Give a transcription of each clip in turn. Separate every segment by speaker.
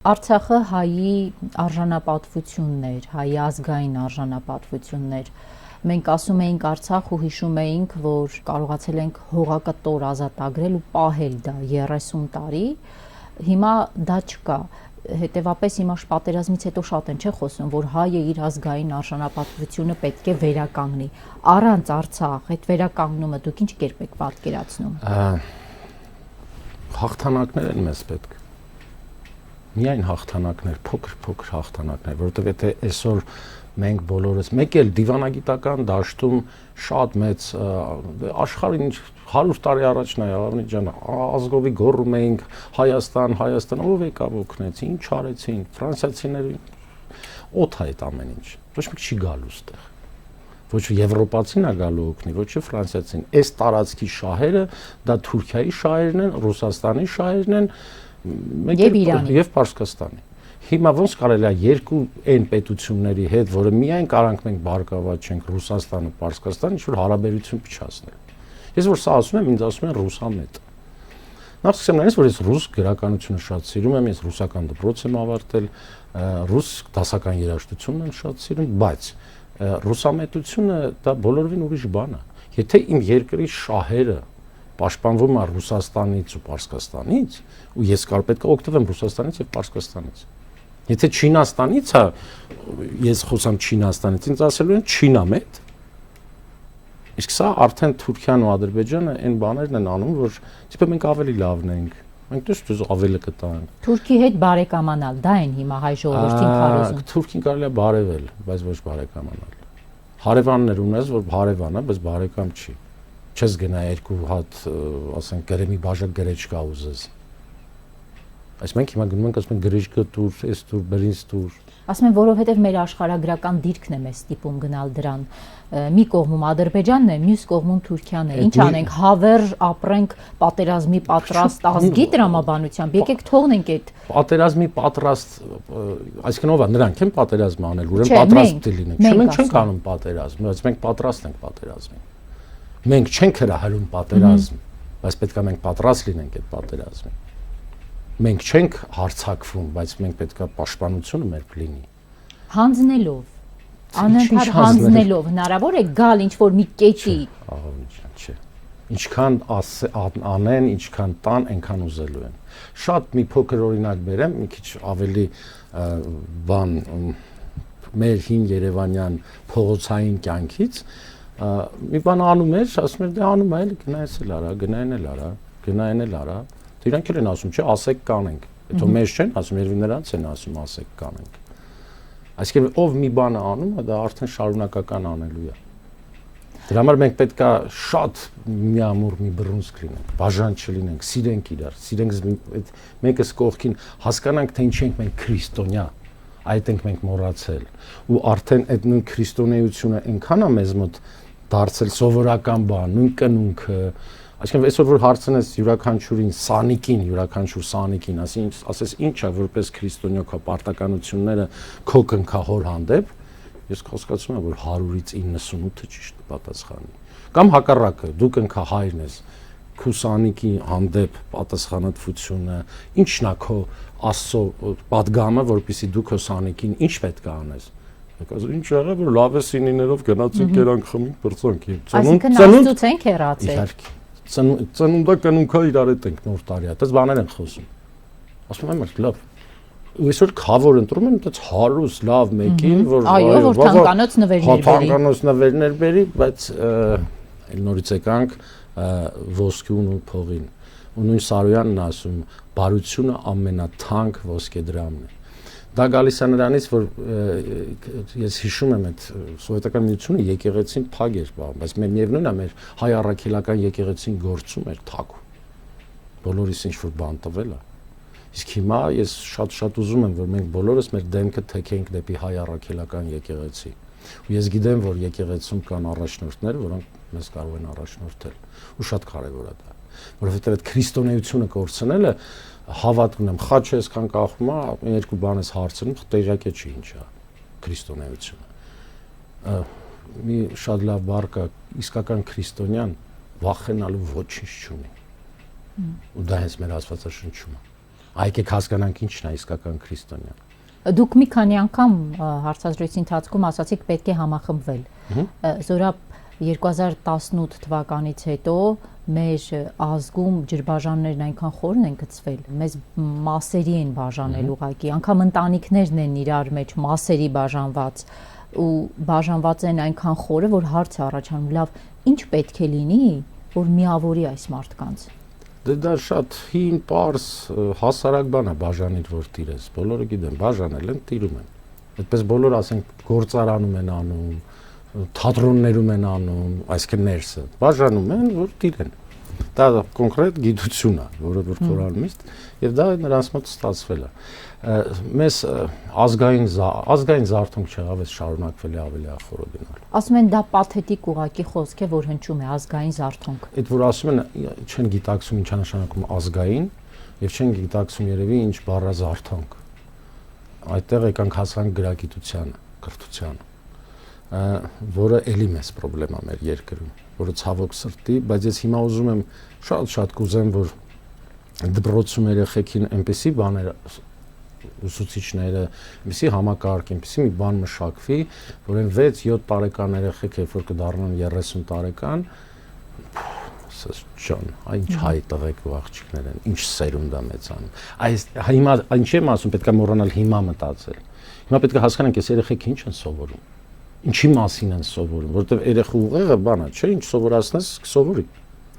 Speaker 1: Արցախը հայի արժանապատվությունն էր, հայի ազգային արժանապատվությունն էր։ Մենք ասում էինք Արցախ ու հիշում էինք, որ կարողացել ենք հողակտոր ազատագրել ու պահել դա 30 տարի։ Հիմա դա չկա։ Հետևաբար հիմա պատերազմից հետո շատ են խոսում, որ հայը իր ազգային արժանապատվությունը պետք է վերականգնի։ Առանց Արցախ այդ վերականգնումը դուք ինչ կերպ եք պատկերացնում։
Speaker 2: Հաղթանակներ են մեզ պետք։ Միայն հաղթանակներ, փոքր հաղթանակներ, որովհետև եթե այսօր մենք բոլորս մեկ էլ դիվանագիտական դաշտում շատ մեծ աշխարհին 100 տարի առաջ նայ ջան, ազգովի գոռում էինք Հայաստան, ով եկավ օգնեց, ինչ արեցին, ֆրանսիացիները օդ է այդ ամեն ինչ։ Ոչ մեկ չի գալու ստեղ։ Ոչ եվրոպացին է գալու օգնի, ոչ ֆրանսիացին։ Այս տարածքի շահերը դա Թուրքիայի շահերն են, Ռուսաստանի շահերն են, եւ Պարսկաստանի։ Հիմա ոնց կարելի է երկու այն պետությունների հետ, որը միայն կարանք մենք բարգավաճենք Ռուսաստանը, Պարսկաստանը, ինչ որ հարաբերություն փչացնել։ Ես որ սա ասում եմ, ինձ ասում են ռուսամետ։ Նախ սկսեմ նրանից, որ ես ռուս գրականությունը շատ սիրում եմ, ես ռուսական դպրոց եմ ավարտել, ռուս դասական երաժշտությունն եմ շատ սիրում, բայց ռուսամետությունը դա բոլորովին ուրիշ բան է։ Եթե իմ երկրի շահերը պաշտպանվում է Ռուսաստանից ու Պարսկաստանից, ու ես պետք է օգտվեմ Ռուսաստանից եւ Պարսկաստանից։ Եթե Չինաստանից է, ես խոսամ Չինաստանից, ինձ ասելու են Չինամետ։ Իսկ սա արդեն Թուրքիան ու Ադրբեջանը այն բաներն են անում, որ իբր մենք ավելի լավն ենք։ Մենք դուս ավելի կտանք։
Speaker 1: Թուրքի հետ բարեկամանալ, դա են հիմա հայ ժողովրդին քարոզում։
Speaker 2: Թուրքին կարելի է բարևել, բայց ոչ բարեկամանալ։ Հարևաններ ունես, որ հարևան է, բայց բարեկամ չի։ Չես գնա երկու հատ, ասենք, գրեմի բաժակ գրեչկա ուզես։ Այս մենք հիմա գնում ենք, ասում ենք գրեչկա տուր, էս տուր, բրինձ տուր։
Speaker 1: Ասում են, որովհետև մեր աշխարհագրական դիրքն է մեզ ստիպում գնալ դրան։ Մի կողմում Ադրբեջանն է, մյուս կողմում Թուրքիան է։ Ինչ անենք, հավերժ ապրենք պատերազմի պատրաստ ազգի տրամաբանությամբ։ Եկեք թողնենք այդ
Speaker 2: պատերազմի պատրաստ, այսինքն ով է, նրանք են պատերազմ անել, ուրեմն պատրաստ լինենք։ Չէ, մենք չենք անում պատերազմ, բայց մենք պատրաստ ենք պատերազմին։ Մենք չենք հրահրում պատերազմ, բայց պետք է մենք պատրաստ լինենք այդ պատերազմին։ Մենք չենք հարձակվում, բայց մենք պետք է պաշտպանությունը մեր լինի։
Speaker 1: Հանձնելով, անընդհատ հանձնելով, հնարավոր է գալ ինչ-որ մի կետի։
Speaker 2: Չէ։ Ինչքան անեն, ինչքան տան, այնքան ուզելու են։ Շատ մի փոքր օրինակ բերեմ, մի քիչ ավելի բան մեր հին Երևանյան փողոցային կյանքից մի բան անում էր, ասում էր դե անում է, գնայես էլ արա, գնային էլ արա։ Դե իրանք էլ են ասում, չէ, ասեք կանենք։ Հետո մեզ չեն ասում, երևի նրանց են ասում, ասեք կանենք։ Այսինքն ով մի բան է անում, դա արդեն շարունակական անելու է։ Դրա համար մենք պետք է շատ միամուռ մի բռունցք լինենք, բաժան չլինենք, սիրենք իրար, սիրենք այդ մեկս կողքին, հասկանանք թե ինչ ենք մենք քրիստոնյա, այդ ենք մենք մոռացել։ Ու արդեն այդ նույն քրիստոնեությունը այնքան է մեզ մոտ դարձել սովորական բան, նույն կնունքը, այսինքն այսօր որ հարցնես յուրաքանչյուրին սանիկին, յուրաքանչյուր սանիկին, ասես ինչ է որպես քրիստոնյա քո պարտականությունները քո կնքահոր հանդեպ, ես հասկացում եմ որ 100-ից 98-ը ճիշտ պատասխանի։ Կամ հակառակը, դու կնքահայրն ես, քո սանիկի հանդեպ պատասխանատվությունը, ինչն է քո Աստծո պատգամը, որպեսզի դու քո սանիկին ինչ պետք է անես։ Ասում ինչ եղավ որ լավ է սինիներով գնացինք երանք խմինք բրծանք։
Speaker 1: Այսինքն Աստծուց ենք հեռացել։
Speaker 2: Իհարկե։ Ծնունդա կնունքա իրար հետ ենք նոր տարի, այդպես բաներ են խոսում։ Ասում եմ լավ։ Ու այսօր խավոր ընտրում են այդպես հարուստ լավ մեկին, որ
Speaker 1: այո, որ թանկանոց նվերներ բերի։
Speaker 2: Թանկանոց նվերներ բերի, բայց այլ նորից եկանք ոսկուն ու փողին։ Ու նույն Սարոյանն ասում, բարությունը ամենաթանկ ոսկեդրամն է։ Դա գալիս է նրանից, որ ես հիշում եմ այդ սովետական միությունը եկեղեցին փակ էր բան, բայց միևնույնն է մեր հայ առաքելական եկեղեցին գործում էր թակու։ Բոլորիս ինչ որ բան տվել է։ Իսկ հիմա ես շատ ուզում եմ, որ մենք բոլորս մեր դեմքը թեքենք դեպի հայ առաքելական եկեղեցի։ Ու ես գիտեմ, որ եկեղեցում կան առաջնորդներ, որոնք մեզ կարող են առաջնորդել։ Ու շատ կարևոր է դա, որովհետև այդ քրիստոնեությունը կորցնելը հավատում եմ, խաչը այսքան կախում է, երկու բան ես հարցնում, տեղյակ է չի ինչ է քրիստոնեությունը։ Մի շատ լավ բառ կա, իսկական քրիստոնյան վախենալու ոչինչ չունի։ Ու դա հենց մեր Աստվածաշնչում է։ Եկեք հասկանանք ինչն է իսկական քրիստոնյան։
Speaker 1: Դուք մի քանի անգամ հարցազրույցի ընթացքում ասացիք պետք է համախմբվել։ Զորապ 2018 թվականից հետո մեր ազգում ջրբաժաններն այնքան խորն են գծվել, մեզ մասերի են բաժանել ուղղակի, անգամ ընտանիքներն են իրար մեջ մասերի բաժանված ու բաժանված են այնքան խորը, որ հարց է առաջանում, լավ, ինչ պետք է լինի, որ միավորի այս մարդկանց։
Speaker 2: Դե դա շատ հին, պարզ, հասարակ բան է բաժանիր, որ տիրես։ Բոլորը գիտեն, բաժանել են, տիրում են։ Այդպես բոլորը ասենք գործարանում են անում, թատրոններում են անում, այսինքն ներսը բաժանում են, որ տիրեն։ Դա կոնկրետ գիտություն է, որը որ կորալմիստ, եւ դա նրանց մոտ ստացվել է։ Մեզ ազգային զարթոնք չեղավ, այս շարունակվել է ավելի ախորոդինալ։
Speaker 1: Ասում են դա պաթետիկ ուղակի խոսք է, որ հնչում է ազգային զարթոնք։
Speaker 2: Այդ որ ասում են, չեն գիտակցում ինչա նշանակում ազգային եւ չեն գիտակցում երևի ինչ բառը զարթոնք։ Այդտեղ եկանք հասանք գրագիտությանը, կրթությանը, որը էլի մեծ խնդրեմ է մեր երկրում, որը ցավոք սրտի, բայց ես հիմա ուզում եմ շատ կուզեմ, որ դպրոցում երեխեքին այնպեսի բաներ ուսուցիչները, այնպեսի համակարգ, այնպեսի մի բան մշակվի, որ այն 6-7 տարեկան երեխեք, երբ որ կդառնան 30 տարեկան, ասես ջան, ինչ հայ տղեկ ու աղջիկներ են, ինչ սերունդ է մեծանում։ Այս հիմա ինչ եմ ասում, պետք է մոռանալ հիմա մտածել։ Հիմա պետք է հասկանանք, այս երեխեքը ինչ են սովորում։ Ինչի մասին են սովորում, որովհետև երեխու ուղեղը բան է, չէ՞, ինչ սովորացնես, կսովորի։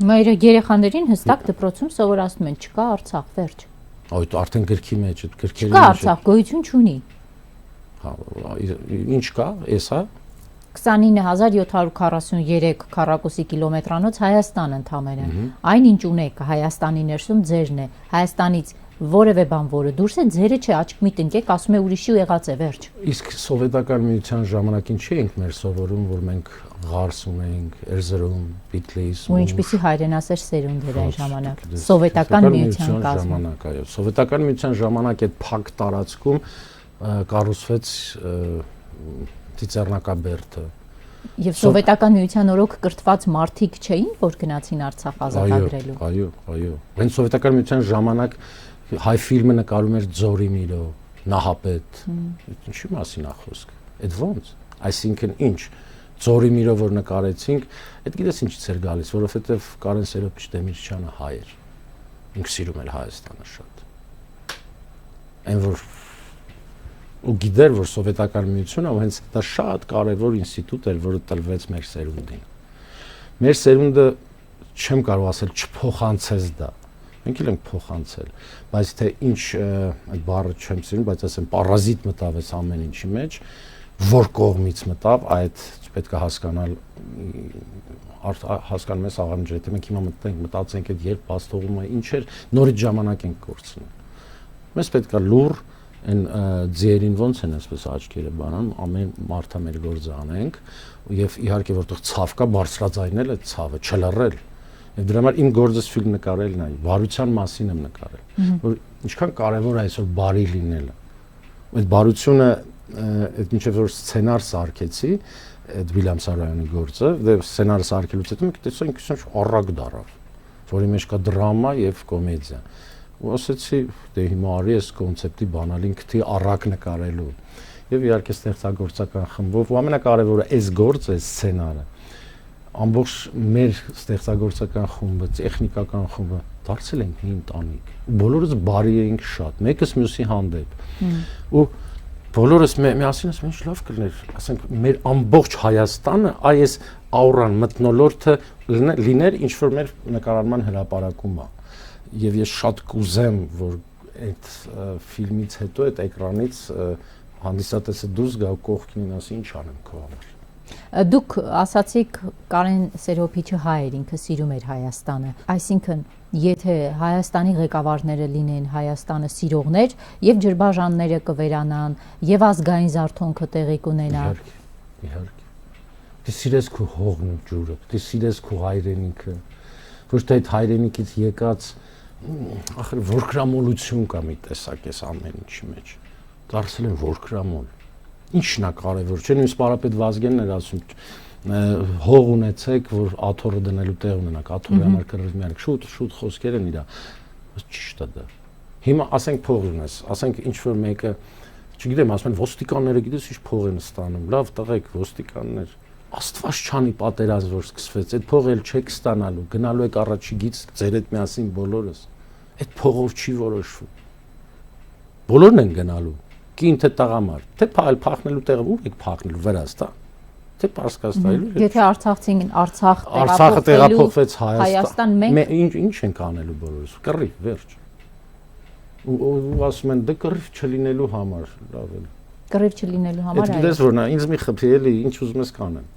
Speaker 1: Հիմա երեխաներին հստակ դպրոցում սովորացնում են, չկա Արցախ, վերջ։
Speaker 2: Այդ արդեն գրքի մեջ, այդ գրքերի
Speaker 1: մեջ։ Չկա Արցախ, գոյություն չունի։
Speaker 2: Հա, ինչ կա, էսա
Speaker 1: 29743 քառակուսի կիլոմետրանոց Հայաստան ընդամենը։ Այն ինչ ունեք Հայաստանի ներսում ձերն է, Հայաստանից որևէ բան, որը դուրս է, ձերը չէ, աչք մի տնկեք, ասում է ուրիշի ու եղած է, վերջ։
Speaker 2: Իսկ սովետական միության ժամանակին չի ենք մեր սովորում, որ մենք Ղարս ունենք, Էրզրում, Բիթլիս,
Speaker 1: ու ինչպիսի հայրենասեր սերունդ էր այն ժամանակ։ Սովետական միության
Speaker 2: ժամանակ, այո, սովետական միության ժամանակ այդ փակ տարածքում կառուցվեց Ծիծեռնակաբերդը։
Speaker 1: Եվ սովետական միության օրոք կրթված մարդիկ չէին, որ գնացին Արցախ ազատագրելու։
Speaker 2: Այո։ Հենց սովետական միության ժամանակ հայ ֆիլմը նկարում էր Ձորիմիրով, Նահապետ։ Ինչի մասին է խոսքը։ Այդ ո՞նց։ Այսինքն ինչ Ձորիմիրով որ նկարեցինք, այդ գիտես ինչից էր գալիս, որովհետև Կարեն Սերոպիչ Դեմիրճյանը հայ էր։ Ինքը սիրում էր Հայաստանը շատ։ Այն որ ու գիտեր, որ սովետական միությունը հենց դա շատ կարևոր ինստիտուտ էր, որը տրվեց մեր սերունդին։ Մեր սերունդը չեմ կարող ասել չփոխանցեց դա։ Մենք էլ ենք փոխանցել, բայց թե ինչ այդ բառը չեմ սիրում, բայց ասեմ պարազիտ մտավ այս ամեն ինչի մեջ, որ կողմից մտավ, այդ պետք է հասկանալ հասկանում ես աղանջ, եթե մենք հիմա մտածենք այդ երբ բաց թողումը ինչ էր, նորից ժամանակ ենք կորցնում։ Մեզ պետք է լուր այն ձիերին ոնց են այսպես աչքերը բանան, ամեն մարդը մեր գործը անենք եւ իհարկե որտեղ ցավ կա բարձրաձայնել այդ ցավը, չլռել։ Եվ դրա համար իմ գործս ֆիլմ նկարելն է, բարության մասին եմ նկարել, որ ինչքան կարեւոր է այսօր բարի լինելը։ Այդ բարությունը այդ ինչեւ որ սցենար սարքեցի, այդ Վիլյամ Սարոյանի գործը, դե սցենարը սարքելուց հետո մենք տեսանք ինչ առակ դարավ, որի մեջ կա դրամա եւ կոմեդիա։ Ու ասեցի, դե հիմա արի այս կոնցեպտի բանալին քթի առակ նկարելու։ Եվ իհարկե ստեղծագործական խմբով ու ամենակարևորը այս գործը, այս սցենարը ամբողջ մեր ստեղծագործական խումբը, տեխնիկական խումբը դարձել ենք մի ընտանիք։ Բոլորս բարի էինք շատ, մեկս մյուսի հանդեպ։ Ու բոլորս միասին ասում ենք, լավ կլներ, ասենք մեր ամբողջ Հայաստանը այս աուրան մթնոլորտը լիներ ինչ որ մեր նկարարման հրապարակում է։ Եվ ես շատ կուզեմ, որ այդ ֆիլմից հետո այդ էկրանից հանդիսատեսը դուրս գա ու կողքին ասի ինչ անեմ քո համար։
Speaker 1: Դուք ասացիք Կարեն Սերոպիչը հայ էր, ինքը սիրում էր Հայաստանը։ Այսինքն, եթե Հայաստանի ղեկավարները լինեն Հայաստանը սիրողներ, եւ ջրբաժանները կվերանան, եւ ազգային զարթոնքը տեղի կունենա։
Speaker 2: Իհարկե։ Դու սիրես քո հողն ու ջուրը, դու սիրես քո հայրենիքը, ոչ թե այդ հայրենիքից եկած ախր որքրամոլություն կա մի տեսակ էս ամեն ինչի մեջ։ Դարձել են որքրամոլ։ Ինչն է կարևոր, չէ՞ նույնիսկ Պարապետ Վազգենն էր ասում, հող ունեցեք, որ աթոռը դնելու տեղ ունենաք, աթոռի համար կռվի միանք, շուտ խոսքեր են իրա։ Ճիշտ է դա։ Հիմա ասենք փող ունես, ասենք ինչ որ մեկը, չգիտեմ, ասում են ոստիկանները գիտես ինչ փող են ստանում։ Լավ, տղեկ, ոստիկաններ, Աստված չանի պատերազմ որ սկսվեց, այդ փողը էլ չեք ստանալու, գնալու եք առաջի գից ձեր հետ միասին բոլորս։ Այդ փողով չի որոշվում։ Բոլորն են գնալու, կին թե տղամարդ, թե փախնելու տեղը ուր եք փախնելու վրաց, դա։ Թե Պարսկաստանից։
Speaker 1: Եթե Արցախցին
Speaker 2: Արցախը տեղափոխվեց
Speaker 1: Հայաստան, մենք
Speaker 2: ինչ ենք անելու բոլորս։ Կռիվ, վերջ։ Ու ասում են դե կռիվ չլինելու համար, լավ է։
Speaker 1: կռիվ չլինելու համար
Speaker 2: Այդ գիտես որ նա ինձ մի խփի էլի, ինչ ուզում ես կանեմ։